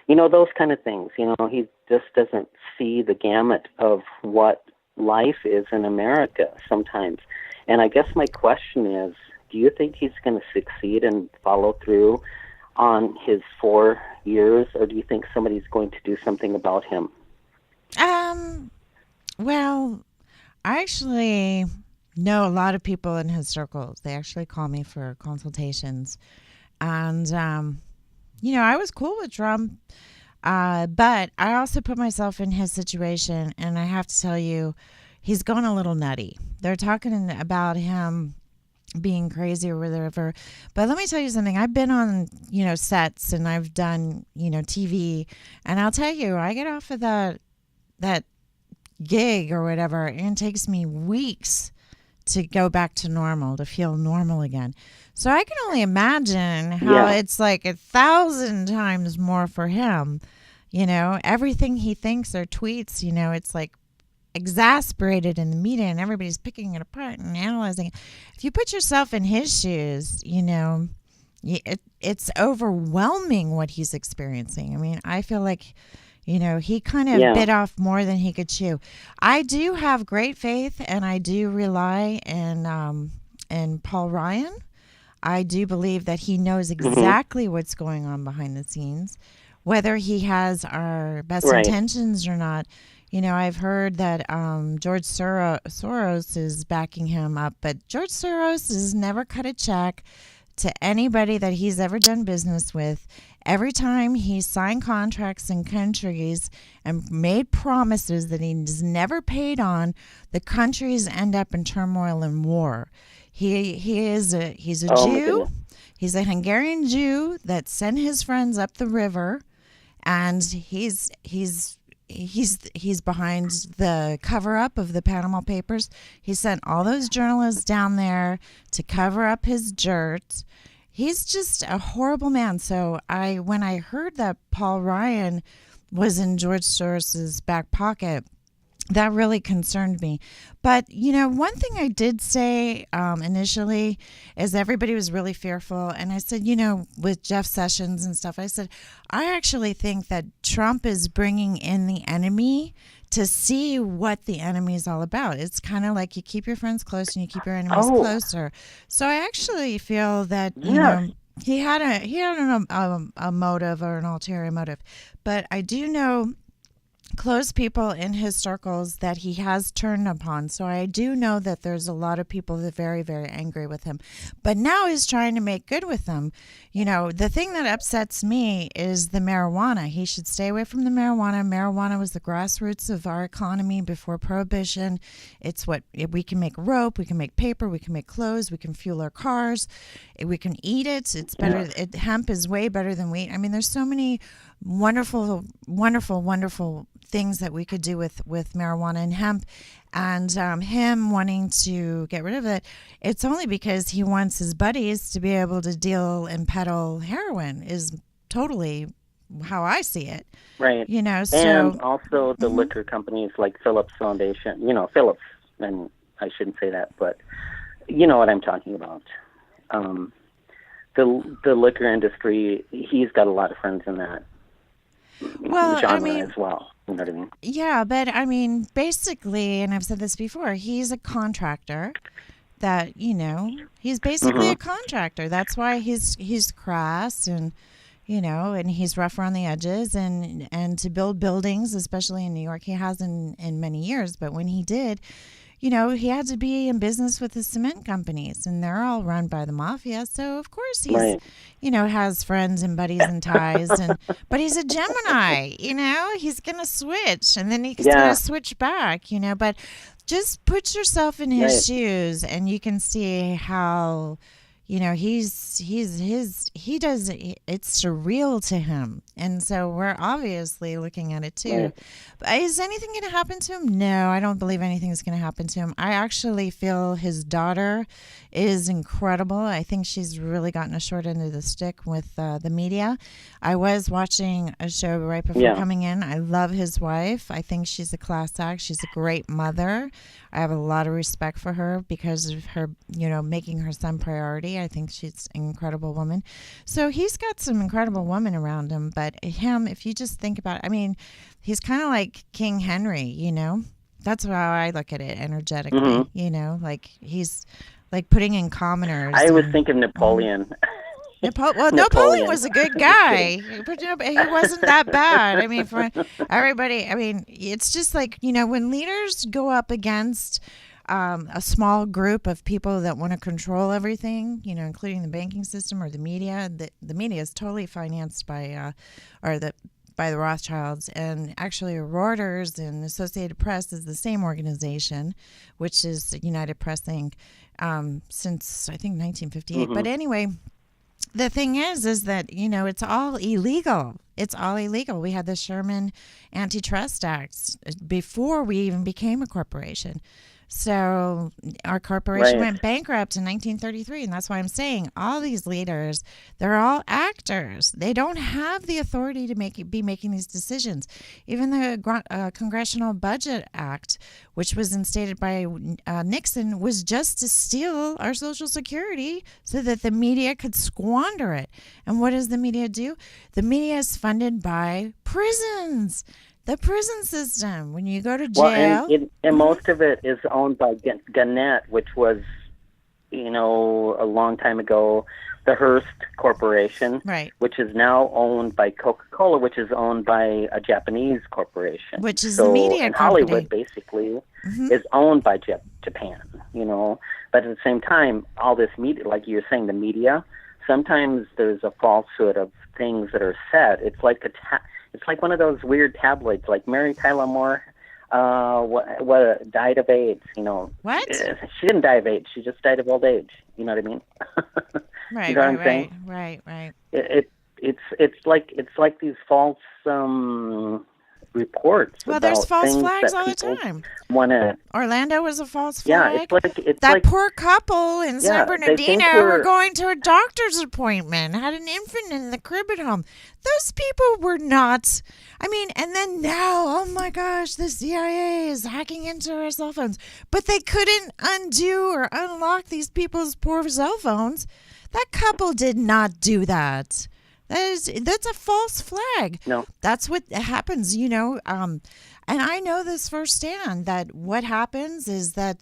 Those kind of things. He just doesn't see the gamut of what life is in America sometimes. And I guess my question is, do you think he's going to succeed and follow through on his 4 years, or do you think somebody's going to do something about him? Well, I actually know a lot of people in his circles. They actually call me for consultations. And, I was cool with Trump, but I also put myself in his situation, and I have to tell you, he's gone a little nutty. They're talking about him being crazy or whatever. But let me tell you something. I've been on, sets, and I've done, TV, and I'll tell you, I get off of that gig or whatever, and it takes me weeks to go back to normal, to feel normal again. So I can only imagine how it's like 1,000 times more for him. Everything he thinks or tweets, it's like exasperated in the media, and everybody's picking it apart and analyzing it. If you put yourself in his shoes, it's overwhelming what he's experiencing. I mean, I feel like, he kind of bit off more than he could chew. I do have great faith, and I do rely in Paul Ryan. I do believe that he knows exactly what's going on behind the scenes, whether he has our best intentions or not. I've heard that George Soros is backing him up, but George Soros has never cut a check to anybody that he's ever done business with. Every time he signed contracts in countries and made promises that he's never paid on, the countries end up in turmoil and war. He's a Jew. He's a Hungarian Jew that sent his friends up the river, and he's behind the cover-up of the Panama Papers. He sent all those journalists down there to cover up his dirt. he's just a horrible man. So when I heard that Paul Ryan was in George Soros's back pocket, that really concerned me. But, one thing I did say initially is everybody was really fearful. And I said, with Jeff Sessions and stuff, I said, I actually think that Trump is bringing in the enemy to see what the enemy is all about. It's kind of like you keep your friends close and you keep your enemies closer. So I actually feel that, he had a motive or an ulterior motive. But I do know close people in his circles that he has turned upon. So I do know that there's a lot of people that are very, very angry with him. But now he's trying to make good with them. The thing that upsets me is the marijuana. He should stay away from the marijuana. Marijuana was the grassroots of our economy before Prohibition. It's what we can make rope, we can make paper, we can make clothes, we can fuel our cars, we can eat it. It's better. Hemp is way better than wheat. I mean, there's so many wonderful, wonderful, wonderful things that we could do with marijuana and hemp. And him wanting to get rid of it, it's only because he wants his buddies to be able to deal and peddle heroin is totally how I see it. Right. So. And also the liquor companies like Phillips Foundation, Phillips, and I shouldn't say that, but you know what I'm talking about. The liquor industry, he's got a lot of friends in that genre as well. You know what I mean? Yeah, but basically, and I've said this before, he's a contractor that, he's basically a contractor. That's why he's crass and, and he's rough around the edges and to build buildings, especially in New York, he hasn't in many years. But when he did, he had to be in business with the cement companies, and they're all run by the mafia. So of course he's, has friends and buddies and ties, but he's a Gemini. He's gonna switch, and then he's gonna switch back. But just put yourself in his shoes, and you can see how. He does, it's surreal to him. And so we're obviously looking at it too. But is anything going to happen to him? No, I don't believe anything is going to happen to him. I actually feel his daughter is incredible. I think she's really gotten a short end of the stick with the media. I was watching a show right before coming in. I love his wife. I think she's a class act. She's a great mother. I have a lot of respect for her because of her, making her son priority. I think she's an incredible woman. So he's got some incredible women around him. But him, if you just think about it, he's kind of like King Henry, That's how I look at it energetically, like he's like putting in commoners. I was thinking Napoleon. Napoleon was a good guy. He wasn't that bad. For everybody, it's just like, when leaders go up against a small group of people that want to control everything, including the banking system or the media. The media is totally financed by the Rothschilds, and actually Reuters and Associated Press is the same organization, which is United Press Inc. Since I think 1958. But anyway. The thing is that, it's all illegal. It's all illegal. We had the Sherman Antitrust Act before we even became a corporation. So our corporation went bankrupt in 1933, and that's why I'm saying all these leaders, they're all actors. They don't have the authority to be making these decisions. Even the Congressional Budget Act, which was instated by Nixon, was just to steal our Social Security so that the media could squander it. And what does the media do? The media is funded by prisons. The prison system. When you go to jail, and most of it is owned by Gannett, which was, a long time ago, the Hearst Corporation, which is now owned by Coca-Cola, which is owned by a Japanese corporation, which is the media and company. Hollywood basically is owned by Japan. But at the same time, all this media, like you're saying, the media. Sometimes there's a falsehood of things that are said. It's like it's like one of those weird tabloids, like Mary Tyler Moore, died of AIDS. What? She didn't die of AIDS. She just died of old age. You know what I mean? Right. You know what I'm saying? Right. It's like these false reports. Well, about there's false things flags that all the people time. wanna. Orlando was a false Yeah, flag. it's That like poor couple in San they think Bernardino were we're- going to a doctor's appointment, had an infant in the crib at home. Those people were not. I mean, and then now, oh my gosh, the CIA is hacking into our cell phones. But they couldn't undo or unlock these people's poor cell phones. That couple did not do that. That's a false flag. No. That's what happens, you know. And I know this firsthand, that what happens is that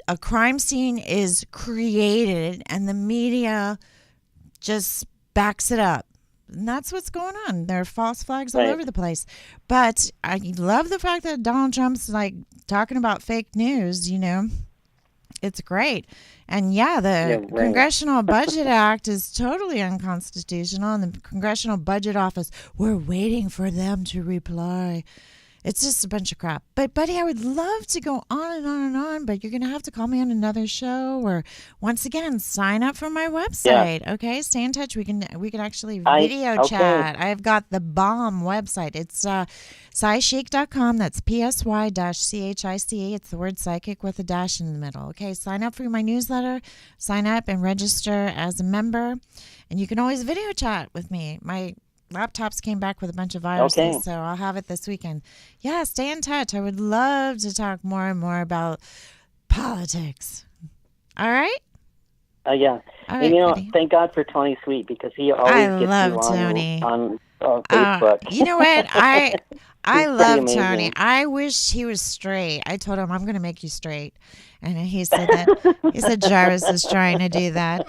a crime scene is created and the media just backs it up. And that's what's going on. There are false flags all Right. over the place. But I love the fact that Donald Trump's like talking about fake news, you know. It's great. And yeah, the right. Congressional Budget Act is totally unconstitutional. And the Congressional Budget Office, we're waiting for them to reply. It's just a bunch of crap. But, buddy, I would love to go on and on and on, but you're going to have to call me on another show, or once again, sign up for my website. Okay, stay in touch. We can actually video chat. I've got the bomb website. It's psychic.com. That's PSY-CHICE. It's the word psychic with a dash in the middle. Okay, sign up for my newsletter. Sign up and register as a member, and you can always video chat with me. My laptops came back with a bunch of viruses, so I'll have it this weekend. Yeah, stay in touch. I would love to talk more and more about politics. All right? Yeah. All And, right, you know, buddy. thank God for Tony Sweet, because he always I gets love you Tony. on Facebook. You know what? I pretty love amazing. Tony. I wish he was straight. I told him, I'm going to make you straight. And he said Jarvis is trying to do that.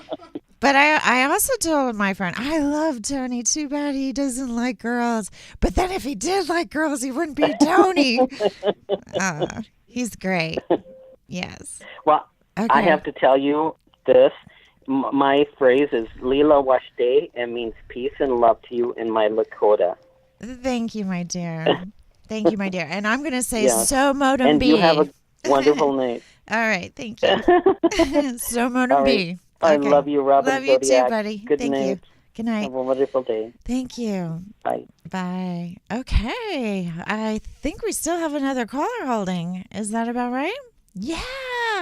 But I also told my friend, I love Tony. Too bad he doesn't like girls. But then if he did like girls, he wouldn't be Tony. He's great. Yes. Well, Okay. I have to tell you this. My phrase is Lila Washday, and means peace and love to you in my Lakota. Thank you, my dear. Thank you, my dear. And I'm going to say, Yeah. so modem And B. you have a wonderful night. All right. Thank you. So modem All B. right. I Okay. love you, Robin Love you too, Zodiac. buddy. Good Thank night. you. Good night. Have a wonderful day. Thank you. Bye. Bye. Okay. I think we still have another caller holding. Is that about right? Yeah.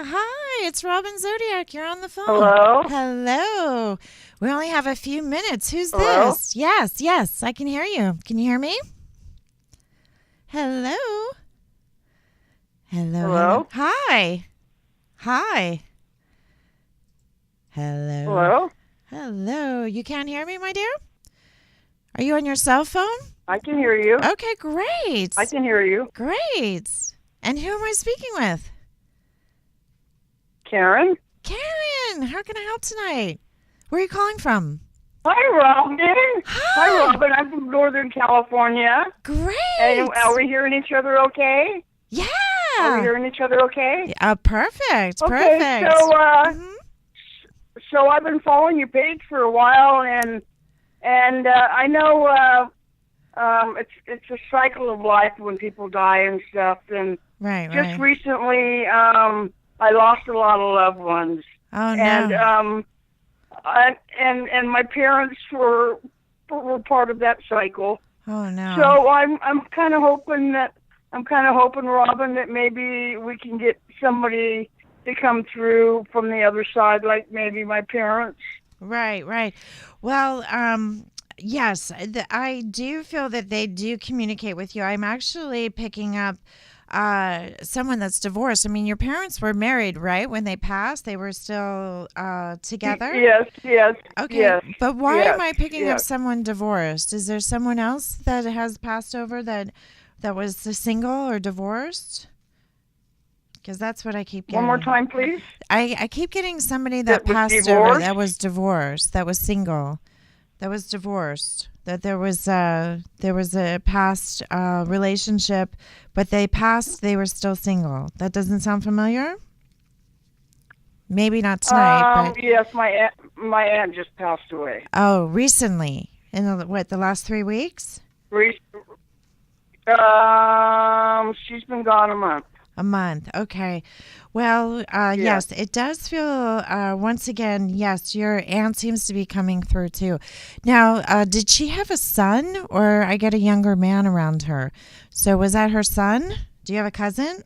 Hi. It's Robin Zodiac. You're on the phone. Hello? Hello. We only have a few minutes. Who's Hello? this? Yes. I can hear you. Can you hear me? Hello. Hello? Hi. Hello. Hello. You can't hear me, my dear? Are you on your cell phone? I can hear you. Okay, great. I can hear you. Great. And who am I speaking with? Karen? Karen, how can I help tonight? Where are you calling from? Hi, Robin. Hi. Robin. I'm from Northern California. Great. And are we hearing each other okay? Yeah. Are we hearing each other okay? Perfect. Okay, Perfect. so Mhm. so I've been following your page for a while, and I know it's a cycle of life when people die and stuff. And Right. just recently, I lost a lot of loved ones. Oh no. And my parents were part of that cycle. Oh no. So I'm kind of hoping, Robin, that maybe we can get somebody to come through from the other side, like maybe my parents. Right. Well, yes, I do feel that they do communicate with you. I'm actually picking up someone that's divorced. I mean, your parents were married, right? When they passed, they were still together? Yes. Okay, yes, but why yes, am I picking up yes. someone divorced? Is there someone else that has passed over that was single or divorced? Because that's what I keep getting. One more time, please. I keep getting somebody that was passed over divorced? that was divorced, that was single, that was divorced, that there was a past relationship, but they were still single. That doesn't sound familiar? Maybe not tonight, but Yes, my aunt just passed away. oh, recently, in the last 3 weeks? She's been gone a month. A month. Okay. Well, yes, it does feel, once again, yes, your aunt seems to be coming through too. Now, did she have a son, or I get a younger man around her? So was that her son? Do you have a cousin?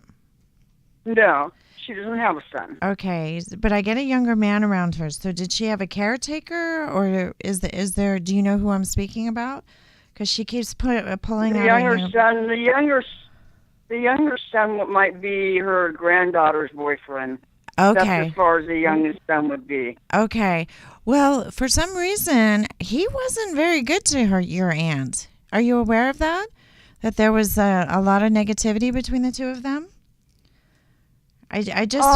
No, she doesn't have a son. Okay, but I get a younger man around her. So did she have a caretaker, or is there? Do you know who I'm speaking about? Because she keeps pulling The out younger a young, son, the younger son might be her granddaughter's boyfriend. That's Okay. as far as the youngest son would be. Okay. Well, for some reason, he wasn't very good to your aunt. Are you aware of that? That there was a lot of negativity between the two of them? I just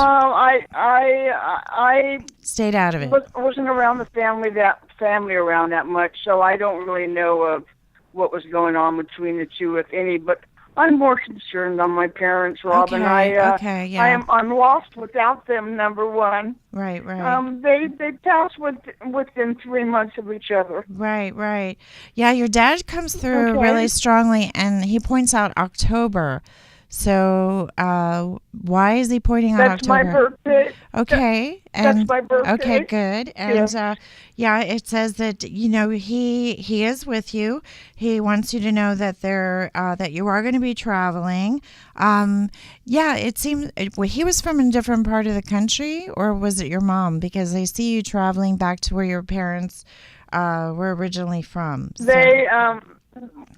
I stayed out of it. wasn't around the family around that much, so I don't really know of what was going on between the two, if any. But I'm more concerned on my parents, Robin. Okay, yeah. I'm lost without them. Number one. Right, right. They passed within 3 months of each other. Right. Yeah, your dad comes through Okay. really strongly, and he points out October. So, why is he pointing out That's my October? birthday. Okay, That's and my birthday. okay, good. And yeah, it says that he is with you. He wants you to know that that you are going to be traveling. Yeah, it seems he was from a different part of the country, or was it your mom? Because I see you traveling back to where your parents were originally from. So. They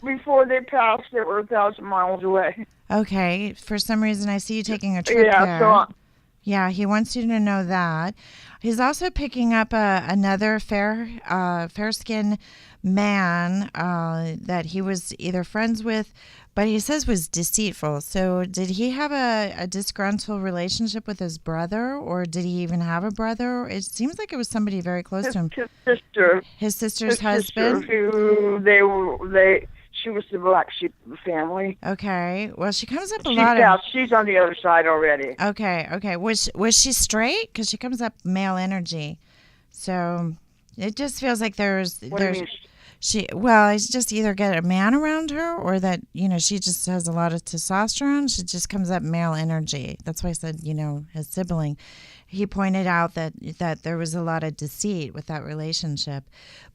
before they passed, they were 1,000 miles away. Okay, for some reason I see you taking a trip Yeah, there. so Yeah, he wants you to know that. He's also picking up another fair-skinned man that he was either friends with, but he says was deceitful. So did he have a disgruntled relationship with his brother, or did he even have a brother? It seems like it was somebody very close to him. his sister. His sister's His husband? sister, she was the black sheep of the family. Okay. Well, she comes up a She's lot of... out. She's on the other side already. Okay. Was she straight? Because she comes up male energy, so it just feels like What do you mean? it's just either get a man around her, or that she just has a lot of testosterone. She just comes up male energy. That's why I said his sibling. He pointed out that there was a lot of deceit with that relationship.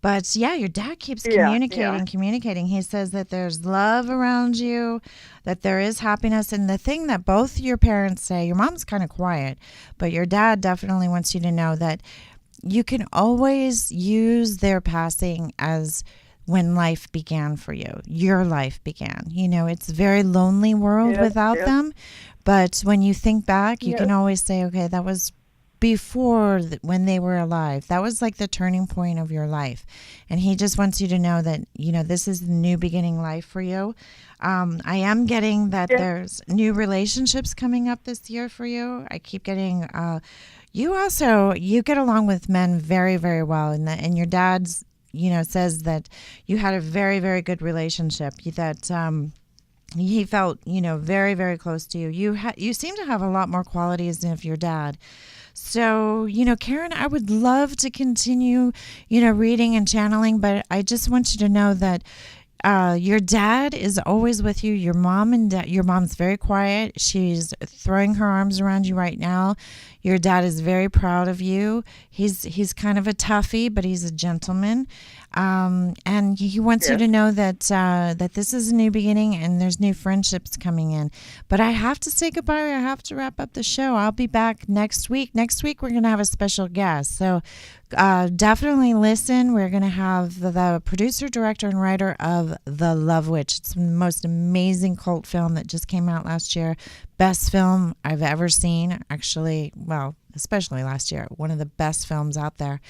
But yeah, your dad keeps communicating. He says that there's love around you, that there is happiness. And the thing that both your parents say, your mom's kind of quiet, but your dad definitely wants you to know that you can always use their passing as when life began for you. Your life began. It's a very lonely world without them. But when you think back, you can always say, okay, that was before when they were alive. That was like the turning point of your life. And he just wants you to know that, this is the new beginning life for you. I am getting that there's new relationships coming up this year for you. I keep getting, you get along with men very, very well. And your dad's, says that you had a very, very good relationship, that, he felt, very, very close to you. You seem to have a lot more qualities than your dad. So, Karen, I would love to continue, reading and channeling, but I just want you to know that your dad is always with you. Your mom's very quiet. She's throwing her arms around you right now. Your dad is very proud of you. He's kind of a toughie, but he's a gentleman. And he wants you to know that that this is a new beginning and there's new friendships coming in. But I have to say goodbye. I have to wrap up the show. I'll be back next week. Next week, we're going to have a special guest. So definitely listen. We're going to have the producer, director, and writer of The Love Witch. It's the most amazing cult film that just came out last year. Best film I've ever seen, actually, well, especially last year. One of the best films out there.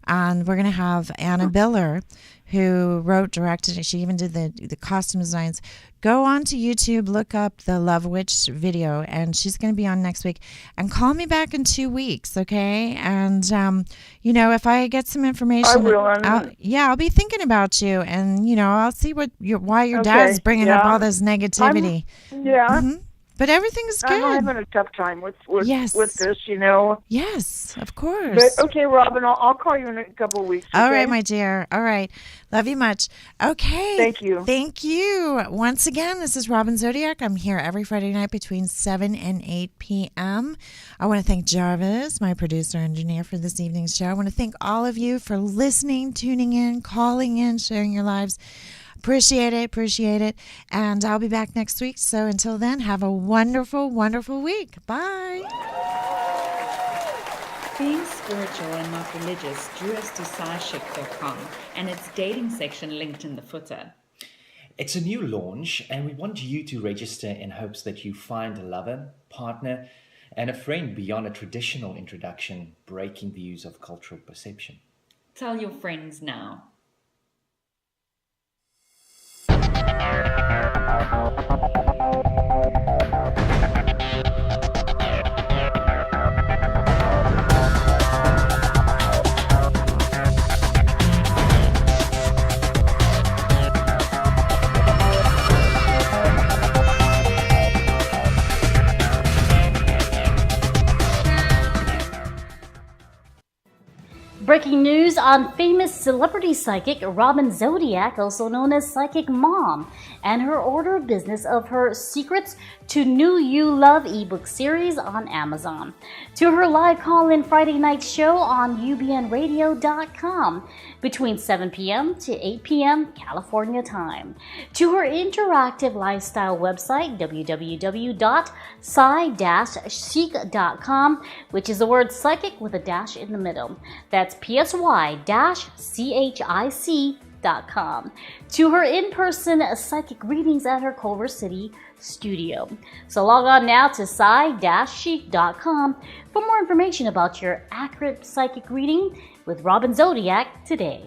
And we're going to have Anna Biller, who wrote, directed it. She even did the costume designs. Go on to YouTube, look up the Love Witch video, and she's going to be on next week. And call me back in 2 weeks, okay? And, if I get some information, I will. I'll be thinking about you. And, I'll see why your dad's bringing up all this negativity. But everything's good. I'm having a tough time with Yes. with this, you know. Yes, of course. But okay, Robin, I'll call you in a couple of weeks. All okay? right, my dear. All right. Love you much. Okay. Thank you. Thank you. Once again, this is Robin Zodiac. I'm here every Friday night between 7 and 8 p.m. I want to thank Jarvis, my producer engineer for this evening's show. I want to thank all of you for listening, tuning in, calling in, sharing your lives. Appreciate it. And I'll be back next week. So until then, have a wonderful, wonderful week. Bye. Being spiritual and not religious drew us to YCH-IQUE and its dating section linked in the footer. It's a new launch, and we want you to register in hopes that you find a lover, partner, and a friend beyond a traditional introduction, breaking the use of cultural perception. Tell your friends now. Breaking news on famous celebrity psychic Robin Zodiac, also known as Psychic Mom, and her order of business of her Secrets to New You Love ebook series on Amazon, to her live call-in Friday night show on ubnradio.com between 7 p.m. to 8 p.m. California time, to her interactive lifestyle website www.psy-chic.com, which is the word psychic with a dash in the middle. That's psy-chic.com, to her in-person psychic readings at her Culver City studio. So log on now to psy-chic.com for more information about your accurate psychic reading with Robin Zodiac today.